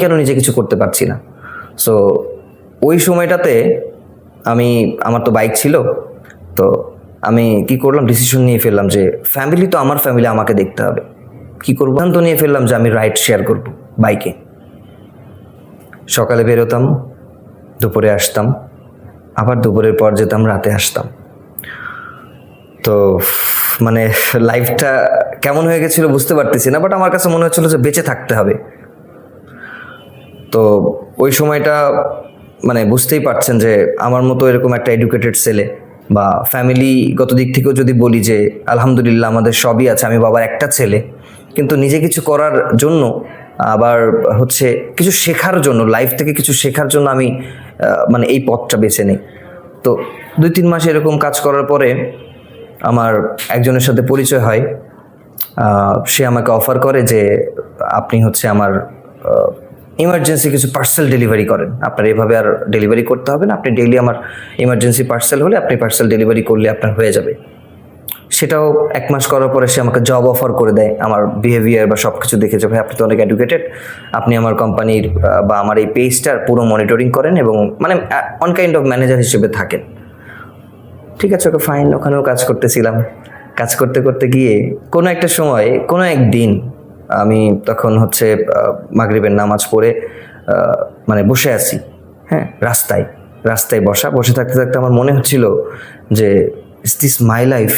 কেন নিজে কিছু করতে পারছি না। সো ওই সময়টাতে আমার তো বাইক ছিল, তো আমি কি করলাম, ডিসিশন নিয়ে ফেললাম যে ফ্যামিলি তো আমার ফ্যামিলি, আমাকে দেখতে হবে। কি করবো, সিদ্ধান্ত নিয়ে ফেললাম যে আমি রাইড শেয়ার করব বাইকে। সকালে বেরোতাম, দুপুরে আসতাম, আবার দুপুরের পর যেতাম, রাতে আসতাম। তো মানে লাইফটা কেমন হয়ে গেছিল বুঝতে পারতেছি না, বাট আমার কাছে মনে হচ্ছিল যে বেঁচে থাকতে হবে। তো ওই সময়টা মানে বুঝতেই পারছেন যে আমার মতো এরকম একটা এডুকেটেড ছেলে বা ফ্যামিলিগত দিক থেকেও যদি বলি যে আলহামদুলিল্লাহ আমাদের সবই আছে, আমি বাবার একটা ছেলে, কিন্তু নিজে কিছু করার জন্য আবার হচ্ছে কিছু শেখার জন্য, লাইফ থেকে কিছু শেখার জন্য আমি মানে এই পথটা বেছে নিই। তো 2-3 মাস এরকম কাজ করার পরে আমার একজনের সাথে পরিচয় হয়। সে আমাকে অফার করে যে আপনি হচ্ছে আমার ইমার্জেন্সি কিছু পার্সেল ডেলিভারি করেন, আপনার এভাবে আর ডেলিভারি করতে হবে না, আপনি ডেইলি আমার ইমার্জেন্সি পার্সেল হলে আপনি পার্সেল ডেলিভারি করলে আপনার হয়ে যাবে। সেটাও 1 মাস করার পরে সে আমাকে জব অফার করে দেয়। আমার বিহেভিয়ার বা সব কিছু দেখে যে ভাই আপনি তো অনেক এডুকেটেড, আপনি আমার কোম্পানির বা আমার এই পেজটার পুরো মনিটরিং করেন এবং মানে অন কাইন্ড অফ ম্যানেজার হিসেবে থাকেন। ঠিক আছে, ওকে ফাইন, ওখানেও কাজ করতেছিলাম। কাজ করতে করতে গিয়ে কোনো একটা সময়, কোনো একদিন আমি তখন হচ্ছে মাগরিবের নামাজ পড়ে মানে বসে আছি, হ্যাঁ, রাস্তায় বসে থাকতে থাকতে আমার মনে হচ্ছিল যে ইস দিস মাই লাইফ।